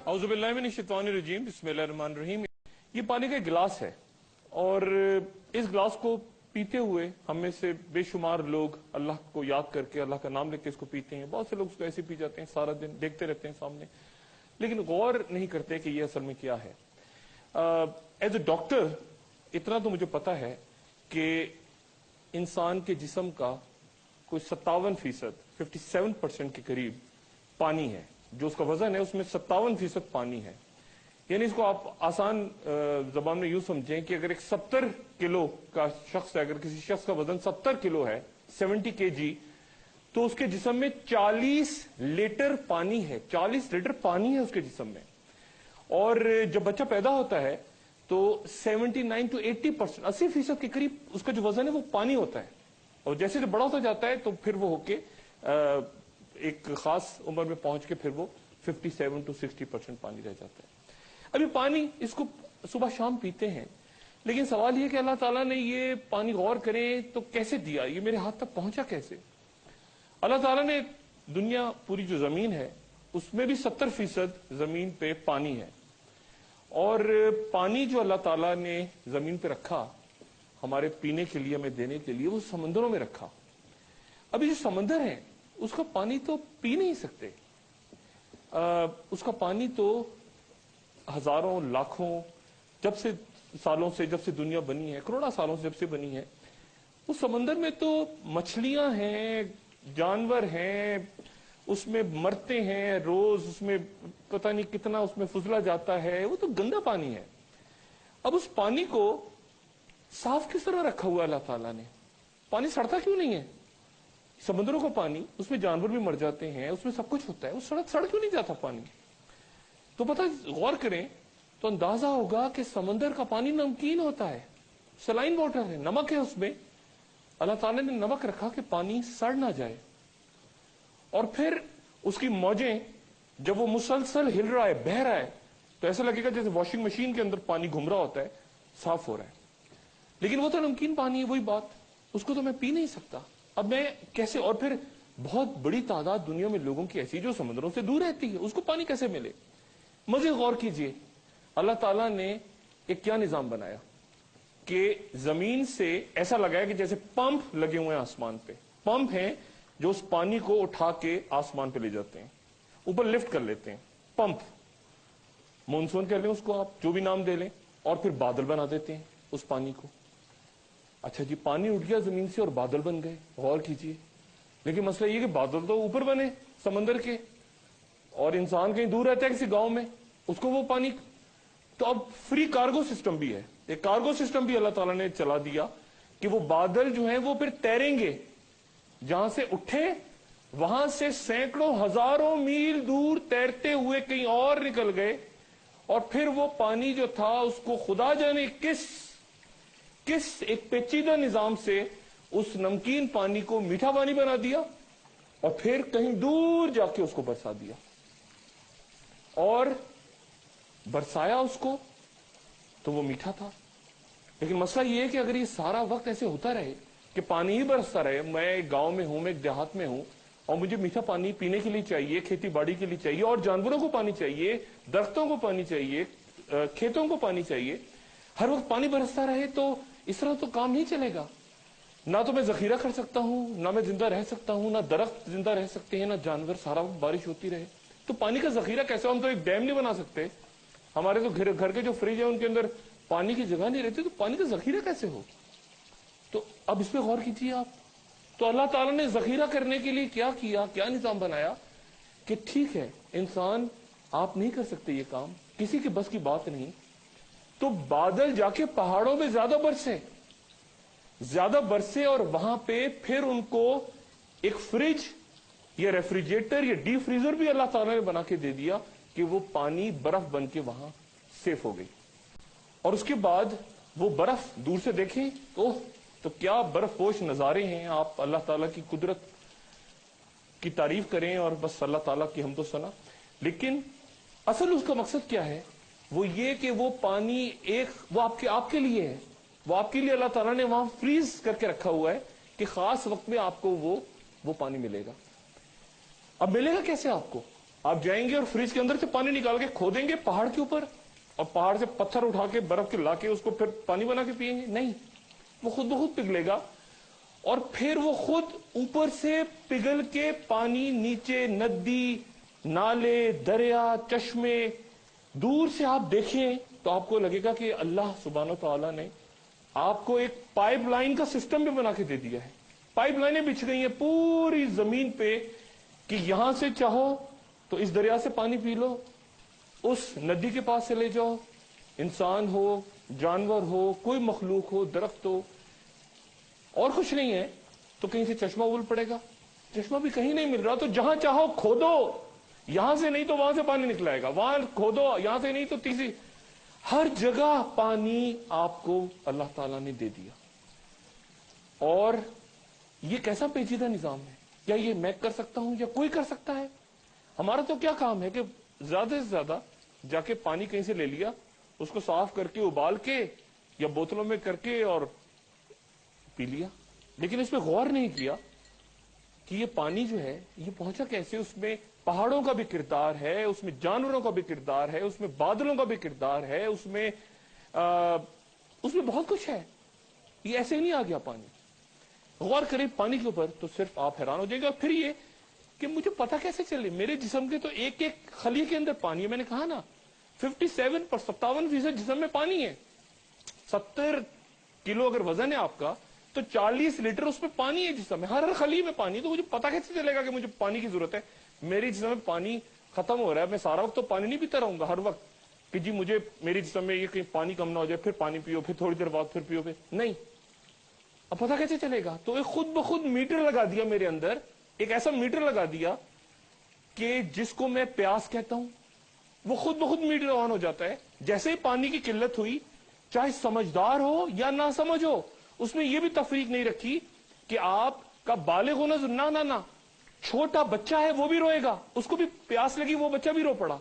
اعوذ باللہ من الشیطان الرجیم، بسم اللہ الرحمن الرحیم۔ یہ پانی کا گلاس ہے اور اس گلاس کو پیتے ہوئے ہم میں سے بے شمار لوگ اللہ کو یاد کر کے، اللہ کا نام لے کے اس کو پیتے ہیں۔ بہت سے لوگ اس کو ایسے پی جاتے ہیں، سارا دن دیکھتے رہتے ہیں سامنے، لیکن غور نہیں کرتے کہ یہ اصل میں کیا ہے۔ ایز اے ڈاکٹر اتنا تو مجھے پتا ہے کہ انسان کے جسم کا کوئی 57%، 57% کے قریب پانی ہے۔ جو اس کا وزن ہے اس میں 57% پانی ہے۔ یعنی اس کو آپ آسان زبان میں یوں سمجھیں کہ اگر ایک 70 کلو کا شخص ہے، اگر کسی شخص کا وزن 70 کلو ہے، 70 kg، تو اس کے جسم میں 40 لیٹر پانی ہے۔ 40 لیٹر پانی ہے اس کے جسم میں۔ اور جب بچہ پیدا ہوتا ہے تو 79 to 80%، 80% کے قریب اس کا جو وزن ہے وہ پانی ہوتا ہے۔ اور جیسے بڑا ہوتا جاتا ہے تو پھر وہ ہو کے ایک خاص عمر میں پہنچ کے پھر وہ 57 to 60% پانی رہ جاتا ہے۔ ابھی پانی اس کو صبح شام پیتے ہیں، لیکن سوال یہ کہ اللہ تعالیٰ نے یہ پانی غور کریں تو کیسے دیا، یہ میرے ہاتھ تک پہنچا کیسے؟ اللہ تعالیٰ نے دنیا، پوری جو زمین ہے اس میں بھی 70% زمین پہ پانی ہے، اور پانی جو اللہ تعالیٰ نے زمین پہ رکھا ہمارے پینے کے لیے، ہمیں دینے کے لیے، وہ سمندروں میں رکھا۔ ابھی جو سمندر ہے اس کا پانی تو پی نہیں سکتے، اس کا پانی تو ہزاروں لاکھوں جب سے دنیا بنی ہے، کروڑوں سالوں سے جب سے بنی ہے، اس سمندر میں تو مچھلیاں ہیں، جانور ہیں، اس میں مرتے ہیں روز، اس میں پتہ نہیں کتنا اس میں فضلہ جاتا ہے، وہ تو گندا پانی ہے۔ اب اس پانی کو صاف کس طرح رکھا ہوا اللہ تعالیٰ نے؟ پانی سڑتا کیوں نہیں ہے؟ سمندروں کا پانی، اس میں جانور بھی مر جاتے ہیں، اس میں سب کچھ ہوتا ہے، وہ سڑ کیوں نہیں جاتا پانی؟ تو پتہ غور کریں تو اندازہ ہوگا کہ سمندر کا پانی نمکین ہوتا ہے، سلائن واٹر ہے، نمک ہے اس میں۔ اللہ تعالیٰ نے نمک رکھا کہ پانی سڑ نہ جائے، اور پھر اس کی موجیں جب وہ مسلسل ہل رہا ہے، بہہ رہا ہے، تو ایسا لگے گا جیسے واشنگ مشین کے اندر پانی گھوم رہا ہوتا ہے، صاف ہو رہا ہے۔ لیکن وہ تو نمکین پانی ہے، وہی بات، اس کو تو میں پی نہیں سکتا۔ اب میں کیسے؟ اور پھر بہت بڑی تعداد دنیا میں لوگوں کی ایسی جو سمندروں سے دور رہتی ہے، اس کو پانی کیسے ملے؟ مزید غور کیجئے، اللہ تعالیٰ نے ایک کیا نظام بنایا کہ زمین سے ایسا لگایا کہ جیسے پمپ لگے ہوئے ہیں آسمان پہ، پمپ ہیں جو اس پانی کو اٹھا کے آسمان پہ لے جاتے ہیں، اوپر لفٹ کر لیتے ہیں، پمپ، مونسون کہہ لیں اس کو آپ، جو بھی نام دے لیں، اور پھر بادل بنا دیتے ہیں اس پانی کو۔ اچھا جی، پانی اٹھ گیا زمین سے اور بادل بن گئے، غور کیجئے۔ لیکن مسئلہ یہ کہ بادل تو اوپر بنے سمندر کے، اور انسان کہیں دور رہتا ہے کسی گاؤں میں، اس کو وہ پانی، تو اب فری کارگو سسٹم بھی ہے، ایک کارگو سسٹم بھی اللہ تعالیٰ نے چلا دیا کہ وہ بادل جو ہیں وہ پھر تیریں گے، جہاں سے اٹھے وہاں سے سینکڑوں ہزاروں میل دور تیرتے ہوئے کہیں اور نکل گئے، اور پھر وہ پانی جو تھا اس کو خدا جانے کس ایک پیچیدہ نظام سے اس نمکین پانی کو میٹھا پانی بنا دیا، اور پھر کہیں دور جا کے اس کو برسا دیا، اور برسایا اس کو تو وہ میٹھا تھا۔ لیکن مسئلہ یہ ہے کہ اگر یہ سارا وقت ایسے ہوتا رہے کہ پانی ہی برستا رہے، میں ایک گاؤں میں ہوں، میں ایک دیہات میں ہوں، اور مجھے میٹھا پانی پینے کے لیے چاہیے، کھیتی باڑی کے لیے چاہیے، اور جانوروں کو پانی چاہیے، درختوں کو پانی چاہیے، کھیتوں کو پانی چاہیے، ہر وقت پانی برستا رہے، تو اس طرح تو کام نہیں چلے گا۔ نہ تو میں ذخیرہ کر سکتا ہوں، نہ میں زندہ رہ سکتا ہوں، نہ درخت زندہ رہ سکتے ہیں، نہ جانور، سارا وقت بارش ہوتی رہے تو پانی کا ذخیرہ کیسے؟ ہم تو ایک ڈیم نہیں بنا سکتے، ہمارے تو گھر کے جو فریج ہیں ان کے اندر پانی کی جگہ نہیں رہتی، تو پانی کا ذخیرہ کیسے ہو؟ تو اب اس پہ غور کیجیے آپ۔ تو اللہ تعالیٰ نے ذخیرہ کرنے کے لیے کیا کیا، کیا نظام بنایا کہ ٹھیک ہے انسان آپ نہیں کر سکتے یہ کام، کسی کے بس کی بات نہیں، تو بادل جا کے پہاڑوں میں زیادہ برسے، اور وہاں پہ پھر ان کو ایک فریج یا ریفریجریٹر یا ڈی فریزر بھی اللہ تعالیٰ نے بنا کے دے دیا کہ وہ پانی برف بن کے وہاں سیف ہو گئی۔ اور اس کے بعد وہ برف دور سے دیکھیں تو کیا برف پوش نظارے ہیں، آپ اللہ تعالیٰ کی قدرت کی تعریف کریں اور بس اللہ تعالیٰ کی حمد و ثنا۔ لیکن اصل اس کا مقصد کیا ہے؟ وہ یہ کہ وہ پانی وہ آپ کے لیے ہے، وہ آپ کے لیے اللہ تعالیٰ نے وہاں فریز کر کے رکھا ہوا ہے کہ خاص وقت میں آپ کو وہ پانی ملے گا۔ اب ملے گا کیسے آپ کو؟ آپ جائیں گے اور فریج کے اندر سے پانی نکال کے کھودیں گے پہاڑ کے اوپر اور پہاڑ سے پتھر اٹھا کے برف کے لا کے اس کو پھر پانی بنا کے پیئیں گے؟ نہیں، وہ خود بخود پگھلے گا اور پھر وہ خود اوپر سے پگھل کے پانی نیچے ندی، نالے، دریا، چشمے دور سے آپ دیکھیں تو آپ کو لگے گا کہ اللہ سبحانہ و تعالیٰ نے آپ کو ایک پائپ لائن کا سسٹم بھی بنا کے دے دیا ہے. پائپ لائنیں بچھ گئی ہیں پوری زمین پہ کہ یہاں سے چاہو تو اس دریا سے پانی پی لو، اس ندی کے پاس سے لے جاؤ، انسان ہو، جانور ہو، کوئی مخلوق ہو، درخت ہو، اور کچھ نہیں ہے تو کہیں سے چشمہ ابل پڑے گا. چشمہ بھی کہیں نہیں مل رہا تو جہاں چاہو کھودو، یہاں سے نہیں تو وہاں سے پانی نکلائے گا، وہاں کھودو یہاں سے نہیں تو تیسری، ہر جگہ پانی آپ کو اللہ تعالیٰ نے دے دیا. اور یہ کیسا پیچیدہ نظام ہے؟ کیا یہ میں کر سکتا ہوں یا کوئی کر سکتا ہے؟ ہمارا تو کیا کام ہے کہ زیادہ سے زیادہ جا کے پانی کہیں سے لے لیا، اس کو صاف کر کے ابال کے یا بوتلوں میں کر کے اور پی لیا. لیکن اس پہ غور نہیں کیا کہ یہ پانی جو ہے یہ پہنچا کیسے. اس میں پہاڑوں کا بھی کردار ہے، اس میں جانوروں کا بھی کردار ہے، اس میں بادلوں کا بھی کردار ہے، اس میں بہت کچھ ہے. یہ ایسے ہی نہیں آ گیا پانی. غور کریں پانی کے اوپر تو صرف آپ حیران ہو جائیں گے. اور پھر یہ کہ مجھے پتا کیسے چلے میرے جسم کے تو ایک ایک خلیے کے اندر پانی ہے. میں نے کہا نا 57% جسم میں پانی ہے. 70 کلو اگر وزن ہے آپ کا تو 40 لیٹر اس میں پانی ہے جسم میں، ہر خلیے میں پانی ہے. تو مجھے پتا کیسے چلے گا کہ مجھے پانی کی ضرورت ہے؟ میری جسم میں پانی ختم ہو رہا ہے، میں سارا وقت تو پانی نہیں پیتا رہوں گا ہر وقت کہ جی مجھے میری جسم میں یہ کہیں پانی کم نہ ہو جائے پھر پانی پیو، پھر تھوڑی دیر بعد پھر پیو. پھر نہیں، اب پتا کیسے چلے گا؟ تو ایک خود بخود میٹر لگا دیا میرے اندر، ایک ایسا میٹر لگا دیا کہ جس کو میں پیاس کہتا ہوں وہ خود بخود میٹر آن ہو جاتا ہے. جیسے ہی پانی کی قلت ہوئی، چاہے سمجھدار ہو یا نہ سمجھ ہو، اس میں یہ بھی تفریق نہیں رکھی کہ آپ کا بالغ ہونا نہ چھوٹا بچہ ہے وہ بھی روئے گا، اس کو بھی پیاس لگی وہ بچہ بھی رو پڑا.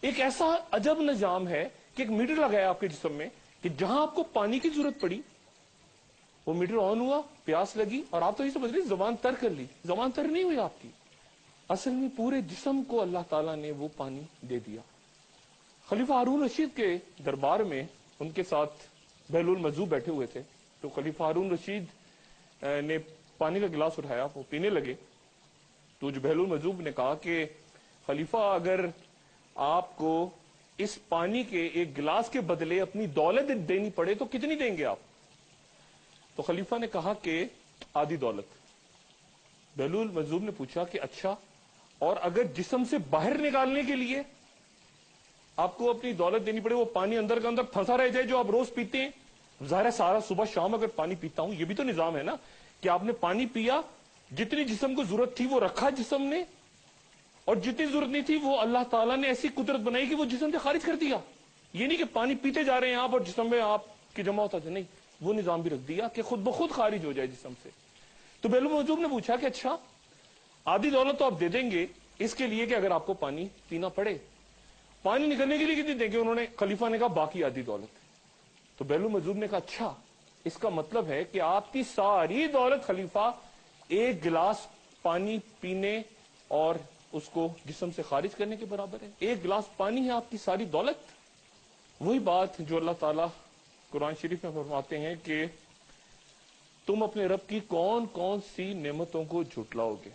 ایک ایسا عجب نظام ہے کہ ایک میٹر لگایا آپ کے جسم میں کہ جہاں آپ کو پانی کی ضرورت پڑی وہ میٹر آن ہوا، پیاس لگی اور آپ تو یہ سمجھ لی زبان تر کر لی. زبان تر نہیں ہوئی آپ کی، اصل میں پورے جسم کو اللہ تعالیٰ نے وہ پانی دے دیا. خلیفہ ہارون رشید کے دربار میں ان کے ساتھ بہلول مجذوب بیٹھے ہوئے تھے. تو خلیفہ ہارون رشید نے پانی کا گلاس اٹھایا، وہ پینے لگے. تو جو بہلول مجذوب نے کہا کہ خلیفہ اگر آپ کو اس پانی کے ایک گلاس کے بدلے اپنی دولت دینی پڑے تو کتنی دیں گے آپ؟ تو خلیفہ نے کہا کہ آدھی دولت. بہلول مجذوب نے پوچھا کہ اچھا، اور اگر جسم سے باہر نکالنے کے لیے آپ کو اپنی دولت دینی پڑے، وہ پانی اندر کا اندر پھنسا رہ جائے جو آپ روز پیتے ہیں؟ ظاہر ہے سارا صبح شام اگر پانی پیتا ہوں، یہ بھی تو نظام ہے نا کہ آپ نے پانی پیا، جتنی جسم کو ضرورت تھی وہ رکھا جسم نے، اور جتنی ضرورت نہیں تھی وہ اللہ تعالیٰ نے ایسی قدرت بنائی کہ وہ جسم سے خارج کر دیا. یہ نہیں کہ پانی پیتے جا رہے ہیں آپ اور جسم میں آپ کی جمع ہوتا تھا، نہیں، وہ نظام بھی رکھ دیا کہ خود بخود خارج ہو جائے جسم سے. تو بہلول مجذوب نے پوچھا کہ اچھا آدھی دولت تو آپ دے دیں گے اس کے لیے کہ اگر آپ کو پانی پینا پڑے، پانی نکلنے کے لیے کتنی دیں گے؟ انہوں نے خلیفہ نے کہا باقی آدھی دولت. تو بہلول مجذوب نے کہا اچھا، اس کا مطلب ہے کہ آپ کی ساری دولت خلیفہ ایک گلاس پانی پینے اور اس کو جسم سے خارج کرنے کے برابر ہے. ایک گلاس پانی ہے آپ کی ساری دولت. وہی بات جو اللہ تعالیٰ قرآن شریف میں فرماتے ہیں کہ تم اپنے رب کی کون کون سی نعمتوں کو جھٹلاؤ گے.